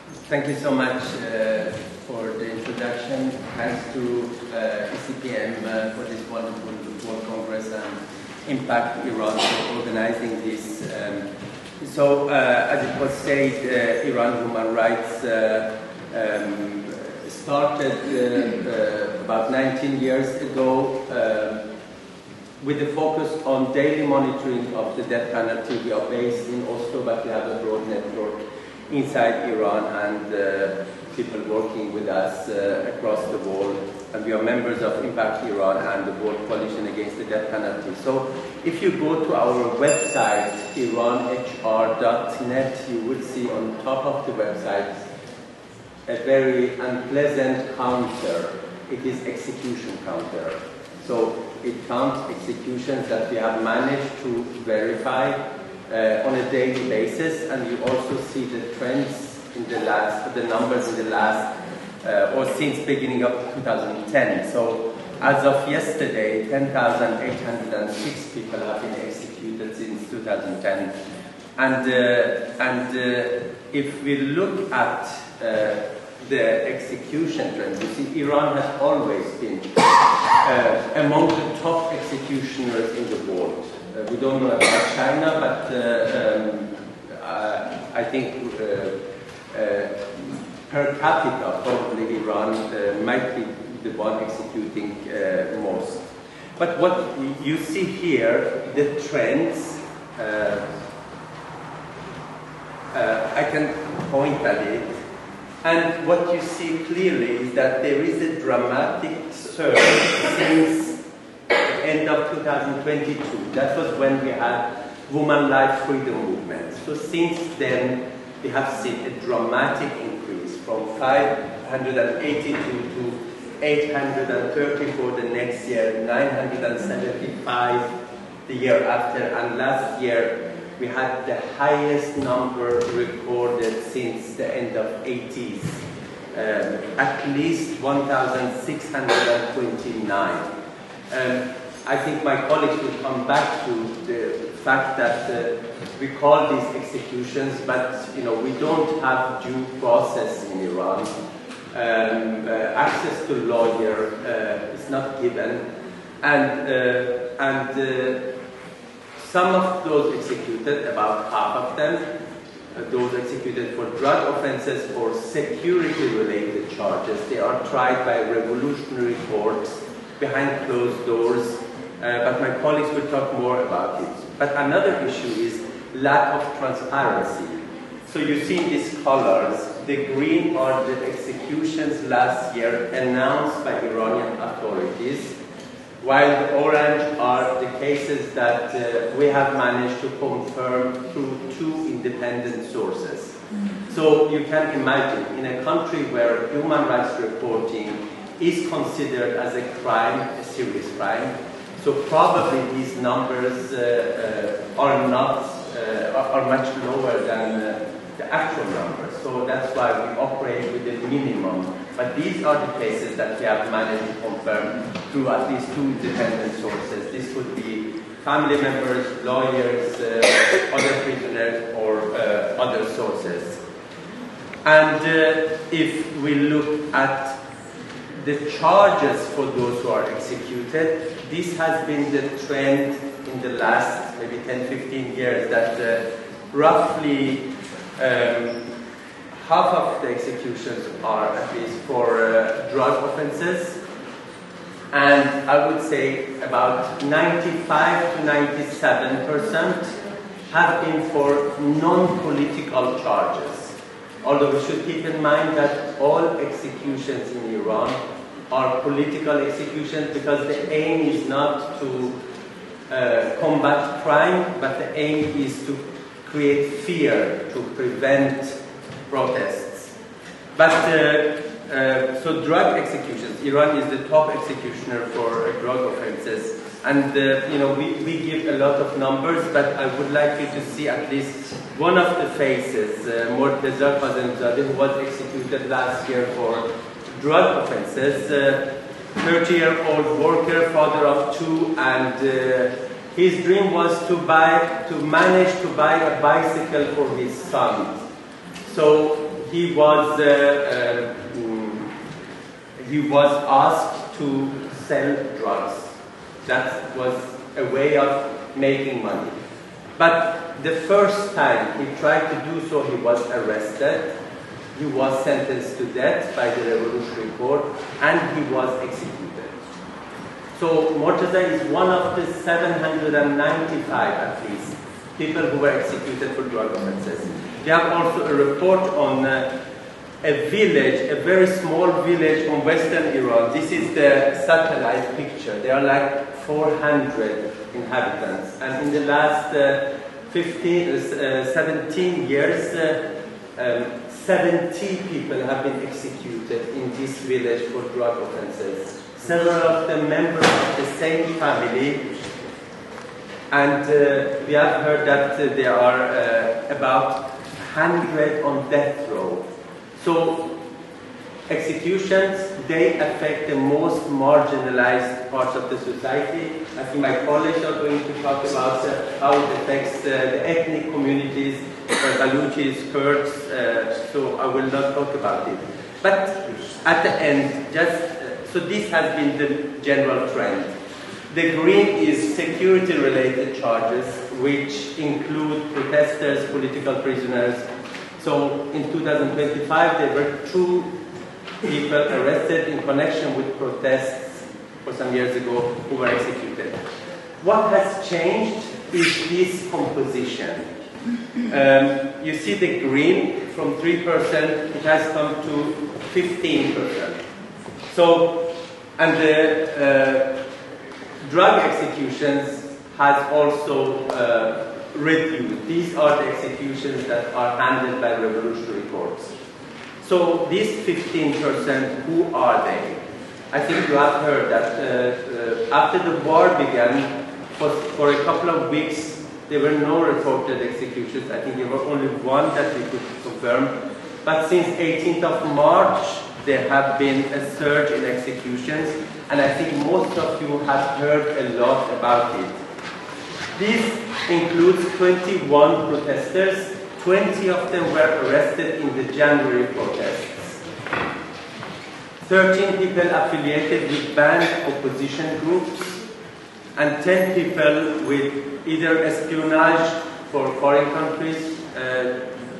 Thank you so much for the introduction. Thanks to ECPM for this wonderful World Congress and Impact Iran for organizing this. As it was said, Iran human rights started about 19 years ago with the focus on daily monitoring of the death penalty. We are based in Oslo, but we have a broad network inside Iran and people working with us across the world. And we are members of Impact Iran and the World Coalition Against the Death Penalty. So if you go to our website, IHRNGO.net, you will see on top of the website a very unpleasant counter. It is execution counter. So it counts executions that we have managed to verify on a daily basis, and you also see the trends in the numbers in the last, or since beginning of 2010. So as of yesterday, 10,806 people have been executed since 2010. And if we look at the execution trend, you see Iran has always been among the top executioners in the world. We don't know about China, but I think per capita, probably Iran might be the one executing most. But what you see here, the trends, I can point at it, and what you see clearly is that there is a dramatic surge since the end of 2022. That was when we had women life freedom movement. So since then, we have seen a dramatic increase from 582 to 830 for the next year, 975 the year after, and last year we had the highest number recorded since the end of 80s, at least 1,629. I think my colleagues will come back to the fact that we call these executions, but we don't have due process in Iran. Access to lawyer is not given, and some of those executed, about half of them, those executed for drug offenses or security-related charges, they are tried by revolutionary courts behind closed doors, but my colleagues will talk more about it. But another issue is lack of transparency. So you see in these colors, the green are the executions last year announced by Iranian authorities, while the orange are the cases that we have managed to confirm through 2 independent sources. So you can imagine, in a country where human rights reporting is considered as a crime, a serious crime, so probably these numbers are much lower than the actual numbers. So that's why we operate with the minimum. But these are the cases that we have managed to confirm through at least 2 independent sources. This could be family members, lawyers, other prisoners, or other sources. And if we look at the charges for those who are executed, this has been the trend in the last maybe 10-15 years, that roughly half of the executions are at least for drug offenses, and I would say about 95 to 97% have been for non-political charges. Although we should keep in mind that all executions in Iran are political executions, because the aim is not to combat crime, but the aim is to create fear, to prevent protests. But so drug executions, Iran is the top executioner for drug offenses, and we give a lot of numbers, but I would like you to see at least one of the faces, Morteza Kazemzadeh, who was executed last year for drug offenses, 30-year-old worker, father of 2, and his dream was to manage to buy a bicycle for his son. So he was asked to sell drugs. That was a way of making money. But the first time he tried to do so, he was arrested. He was sentenced to death by the revolutionary court, and he was executed. So Mortaza is one of the 795, at least, people who were executed for drug offenses. We have also a report on a village, a very small village on western Iran. This is the satellite picture. There are like 400 inhabitants. And in the last 17 years, 70 people have been executed in this village for drug offenses. Several of them members of the same family. And we have heard that there are about 100 on death row. So executions, they affect the most marginalized parts of the society. I think my colleagues are going to talk about how it affects the ethnic communities, Baluchis, Kurds, so I will not talk about it. But at the end, so this has been the general trend. The green is security-related charges, which include protesters, political prisoners. So in 2025, there were 2 people arrested in connection with protests for some years ago who were executed. What has changed is this composition. You see the green from 3%, it has come to 15%. So, and the drug executions has also reduced. These are the executions that are handled by revolutionary courts. So these 15%, who are they? I think you have heard that after the war began, for a couple of weeks, there were no reported executions. I think there were only one that we could confirm. But since 18th of March, there have been a surge in executions, and I think most of you have heard a lot about it. This includes 21 protesters. 20 of them were arrested in the January protests. 13 people affiliated with banned opposition groups, and 10 people with either espionage for foreign countries.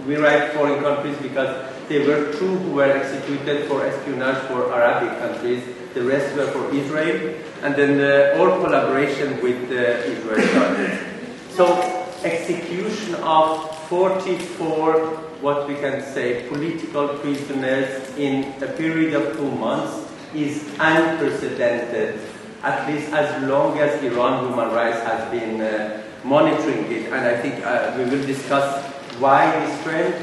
We write foreign countries because there were 2 who were executed for espionage for Arabic countries. The rest were for Israel, and then all collaboration with the Israeli government. So execution of 44, what we can say, political prisoners in a period of 2 months is unprecedented, at least as long as Iran Human Rights has been monitoring it. And I think we will discuss why this trend.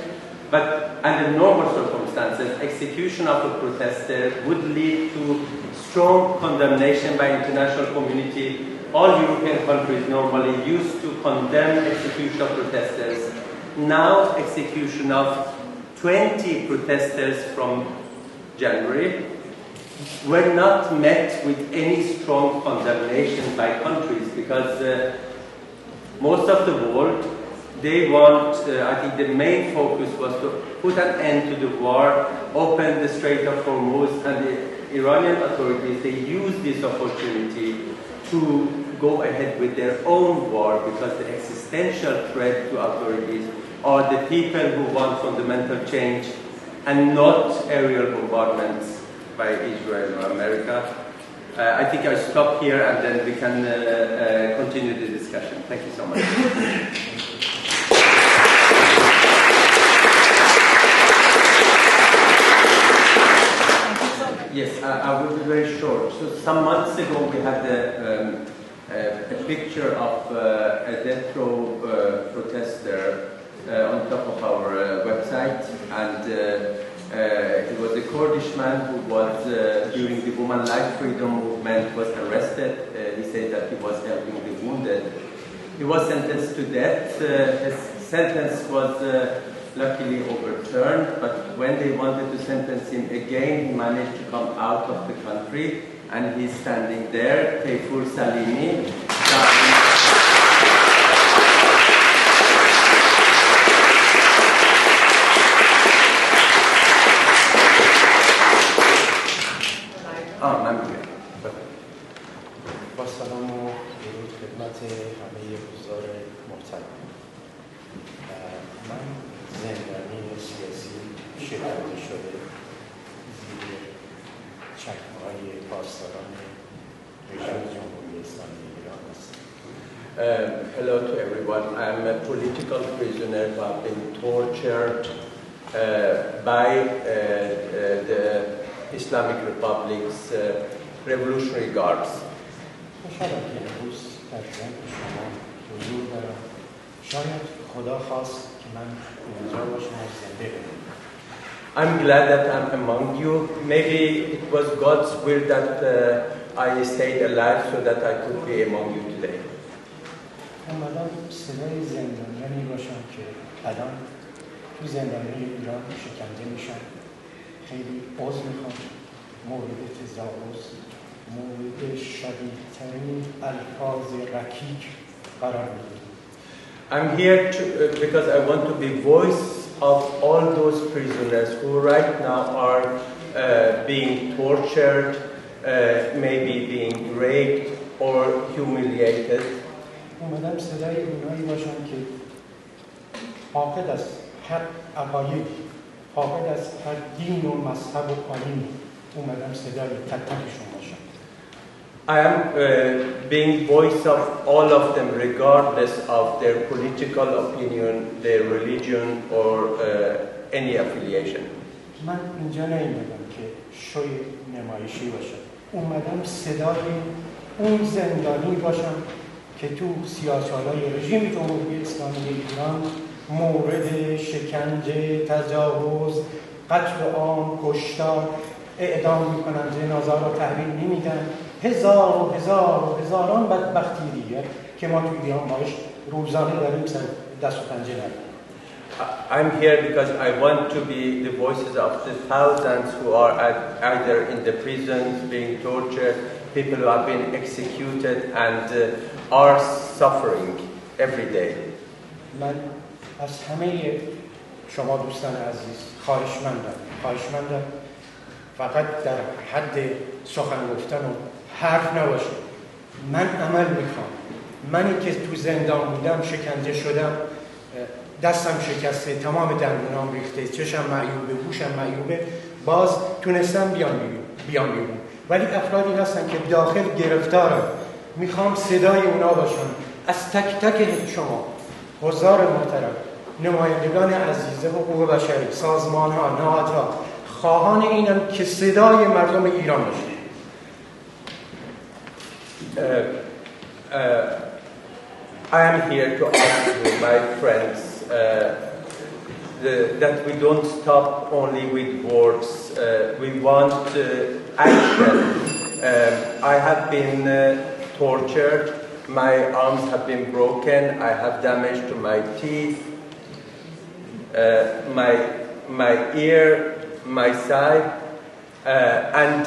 But under normal circumstances, execution of a protester would lead to strong condemnation by international community. All European countries normally used to condemn execution of protesters. Now, execution of 20 protesters from January were not met with any strong condemnation by countries, because most of the world, they want, I think the main focus was to put an end to the war, open the Strait of Hormuz, and the Iranian authorities, they use this opportunity to go ahead with their own war, because the existential threat to authorities are the people who want fundamental change and not aerial bombardments by Israel or America. I think I'll stop here and then we can continue the discussion. Thank you so much. Yes, I will be very short. So some months ago we had a picture of a death row protester on top of our website, and it was a Kurdish man who was, during the Women Life Freedom movement, was arrested. He said that he was helping the wounded. He was sentenced to death. His sentence was luckily overturned, but when they wanted to sentence him again, he managed to come out of the country, and he's standing there, Teifur Salimi. من میگم. با سلام و درود خدمت همه حضار محترم. من زندانی سیاسی شکنجه شده زیر چکمه‌های پاسداران رژیم جمهوری اسلامی ایران هستم. Hello to everyone. I'm a political prisoner who have been tortured by the Islamic Republic's revolutionary guards. خوشحالم که امروز در جمع شما حضور دارم. شاید خدا خواست که من اینجا باشم و زنده بمونم. I'm glad that I'm among you. Maybe it was God's will that I stayed alive so that I could be among you today. اومدم صدای زندانیانی باشم که الان تو زندانهای ایران شکنجه میشن. خیلی عذر میخوام مورد تجاوز، مورد شدیدترین الفاظ رکیک قرار میگیرم. I'm here because I want to be voice of all those prisoners who right now are being tortured, maybe being raped or humiliated. اومدم صدای اونایی باشم که فاقد از هر عقاید، فاقد از هر دین و مذهب و آیین، اومدم صدای تک تکشون باشم. I am being voice of all of them regardless of their political opinion, their religion or any affiliation. من اینجا نیومدم که شوی نمایشی باشم. اومدم صدای اون زندانی باشم که تو سیاست‌های رژیم جمهوری اسلامی ایران مورد شکنجه، تجاوز، قتل عام، کشتار، اعدام میکنن، جنازه را تحویل نمیدن، هزاران بدبختی دیگه که ما تو ایران باش روزانه داریم دست و پنجه نداریم. I'm here because I want to be the voices of the thousands who are either in the prisons being tortured, people who have been executed and are suffering every day. من از همه شما دوستان عزیز خواهشمندم فقط در حد سخن گفتن و حرف نباشه. من عمل میخوام. منی که تو زندان بودم، شکنجه شدم، دستم شکسته، تمام دندونام ریخته، چشم معیوبه، گوشم معیوبه، باز تونستم بیام بیرون. ولی افرادی هستن که داخل گرفتارن. میخوام صدای اونا باشم. از تک تک شما حضار محترم، نمایندگان عزیز حقوق بشری، سازمان‌ها، نهادها، خواهان اینم که صدای مردم ایران باشه. I am here to ask you, my friends, that we don't stop only with words. We want action. I have been tortured. My arms have been broken. I have damage to my teeth, my ear, my side, and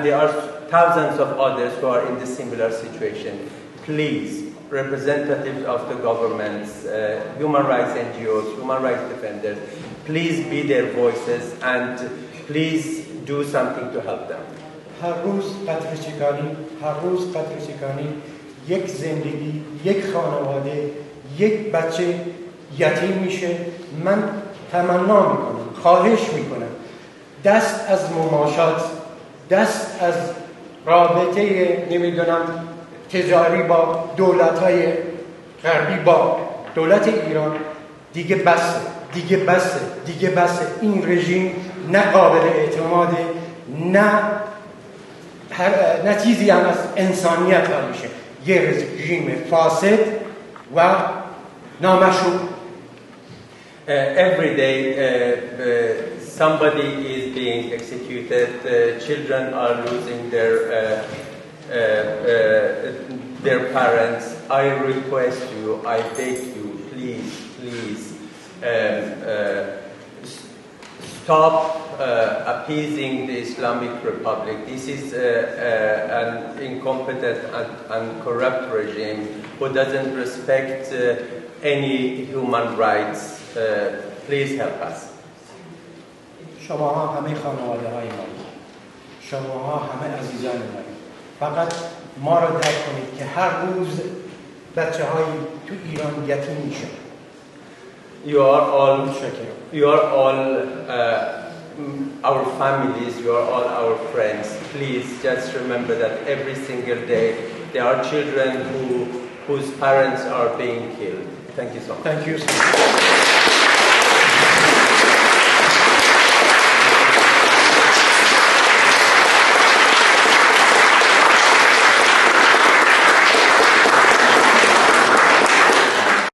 there are thousands of others who are in the similar situation. Please, representatives of the governments, human rights NGOs, human rights defenders, please be their voices and please do something to help them. هر روز قطر چکانی، یک زندگی، یک خانواده، یک بچه یتیم میشه. من تمنا میکنم، خواهش میکنم، دست از مماشات، دست از رابطه نمیدونم تجاری با دولت‌های غربی با دولت ایران دیگه بسه. این رژیم نه قابل اعتماده، نه چیزی هم از انسانیت حال میشه. یه رژیم فاسد و نامشروع. Every day somebody is being executed, children are losing their parents. I request you, I beg you, please stop appeasing the Islamic Republic. This is an incompetent and corrupt regime who doesn't respect any human rights. Please help us. شما همه خانواده های ما، شماها همه عزیزان منید. فقط ما را درک کنید که هر روز بچه‌هایی تو ایران یتیم میشن. You are all our families, you are all our friends. Please just remember that every single day there are children whose parents are being killed. Thank you so much. Thank you so much.